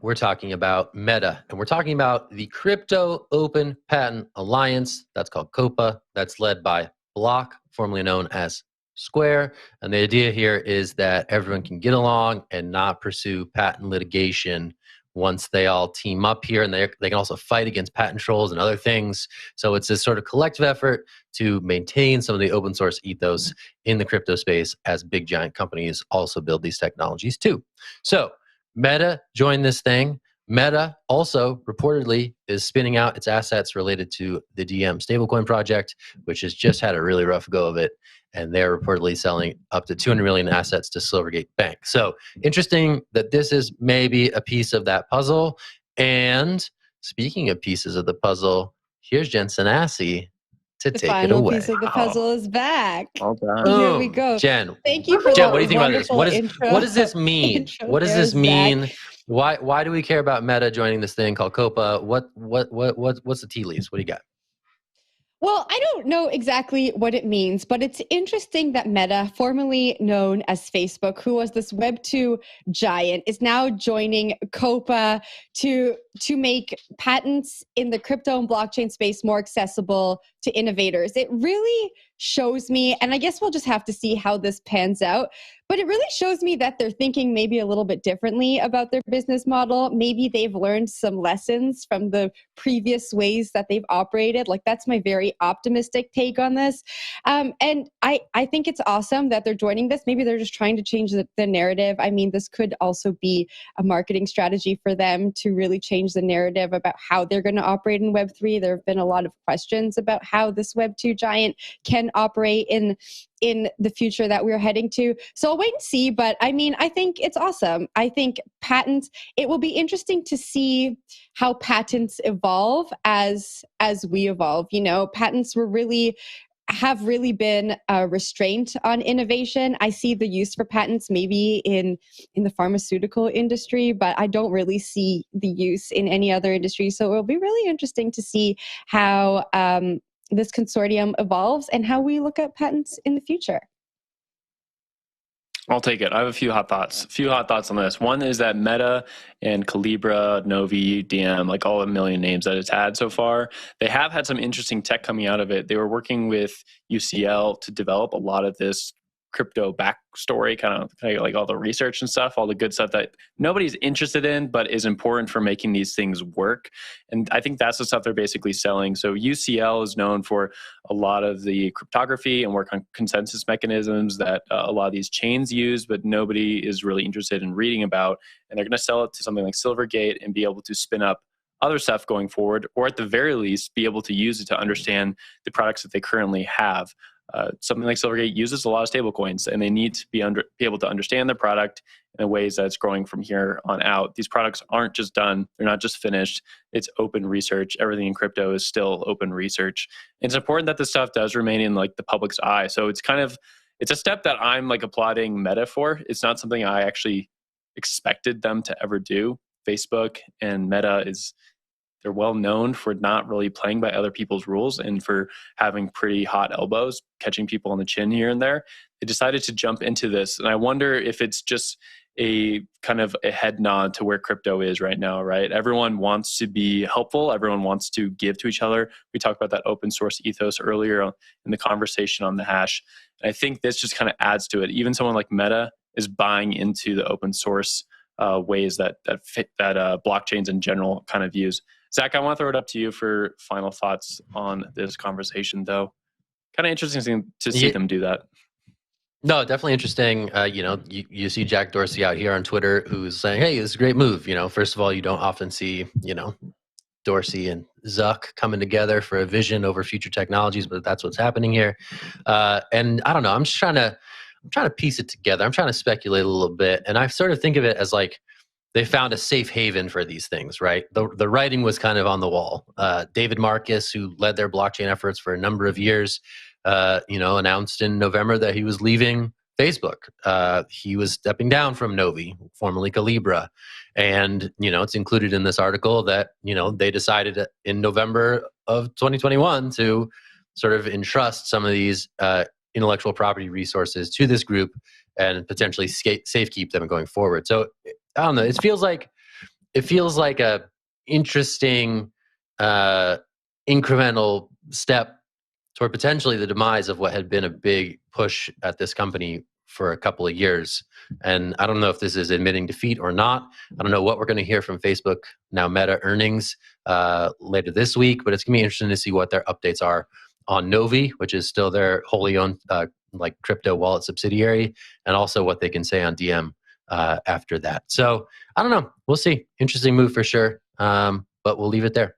we're talking about Meta, and we're talking about the Crypto Open Patent Alliance. That's called COPA. That's led by Block, formerly known as Square. And the idea here is that everyone can get along and not pursue patent litigation once they all team up here, and they can also fight against patent trolls and other things. So it's this sort of collective effort to maintain some of the open source ethos in the crypto space as big giant companies also build these technologies too. So Meta joined this thing. Meta also reportedly is spinning out its assets related to the Diem stablecoin project, which has just had a really rough go of it. And they're reportedly selling up to 200 million assets to Silvergate Bank. So interesting that this is maybe a piece of that puzzle. And speaking of pieces of the puzzle, here's Jen Sanasi to take it away. The final piece of the puzzle is back. Well done. Here we go. Jen, thank you for Jen, that. what do you think about this? What does this mean? What does this mean? Zach. Why do we care about Meta joining this thing called COPA? What's the tea leaves? What do you got? Well, I don't know exactly what it means, but it's interesting that Meta, formerly known as Facebook, who was this Web2 giant, is now joining COPA to make patents in the crypto and blockchain space more accessible to innovators. It really shows me, and I guess we'll just have to see how this pans out, but it really shows me that they're thinking maybe a little bit differently about their business model. Maybe they've learned some lessons from the previous ways that they've operated. Like, that's my very optimistic take on this. And I think it's awesome that they're joining this. Maybe they're just trying to change the narrative. I mean, this could also be a marketing strategy for them to really change the narrative about how they're going to operate in Web3. There have been a lot of questions about how this Web2 giant can operate in the future that we're heading to. So I'll wait and see, but I mean, I think it's awesome. I think patents, it will be interesting to see how patents evolve as we evolve. You know, patents have really been a restraint on innovation. I see the use for patents maybe in the pharmaceutical industry, but I don't really see the use in any other industry. So it will be really interesting to see how this consortium evolves and how we look at patents in the future. I'll take it. I have a few hot thoughts on this. One is that Meta and Calibra, Novi, Diem, like all the million names that it's had so far, they have had some interesting tech coming out of it. They were working with UCL to develop a lot of this crypto backstory, kind of like all the research and stuff, all the good stuff that nobody's interested in, but is important for making these things work. And I think that's the stuff they're basically selling. So UCL is known for a lot of the cryptography and work on consensus mechanisms that a lot of these chains use, but nobody is really interested in reading about. And they're going to sell it to something like Silvergate and be able to spin up other stuff going forward, or at the very least, be able to use it to understand the products that they currently have. Something like Silvergate uses a lot of stablecoins, and they need to be able to understand their product in the ways that it's growing from here on out. These products aren't just done; they're not just finished. It's open research. Everything in crypto is still open research. And it's important that this stuff does remain in like the public's eye. So it's a step that I'm like applauding Meta for. It's not something I actually expected them to ever do. Facebook and Meta they're well known for not really playing by other people's rules and for having pretty hot elbows, catching people on the chin here and there. They decided to jump into this. And I wonder if it's just a kind of a head nod to where crypto is right now, right? Everyone wants to be helpful. Everyone wants to give to each other. We talked about that open source ethos earlier in the conversation on the hash. And I think this just kind of adds to it. Even someone like Meta is buying into the open source ways that blockchains in general kind of use. Zach, I want to throw it up to you for final thoughts on this conversation, though. Kind of interesting to see them do that. No, definitely interesting. You see Jack Dorsey out here on Twitter who's saying, hey, this is a great move. You know, first of all, you don't often see, Dorsey and Zuck coming together for a vision over future technologies, but that's what's happening here. And I don't know, I'm trying to piece it together. I'm trying to speculate a little bit. And I sort of think of it as like, they found a safe haven for these things, right? The writing was kind of on the wall. David Marcus, who led their blockchain efforts for a number of years, announced in November that he was leaving Facebook. He was stepping down from Novi, formerly Calibra. And, it's included in this article that, they decided in November of 2021 to sort of entrust some of these intellectual property resources to this group and potentially safekeep them going forward. So I don't know. It feels like it feels like a interesting incremental step toward potentially the demise of what had been a big push at this company for a couple of years. And I don't know if this is admitting defeat or not. I don't know what we're going to hear from Facebook, now Meta earnings later this week, but it's going to be interesting to see what their updates are on Novi, which is still their wholly owned like crypto wallet subsidiary, and also what they can say on Diem after that. So I don't know. We'll see. Interesting move for sure. But we'll leave it there.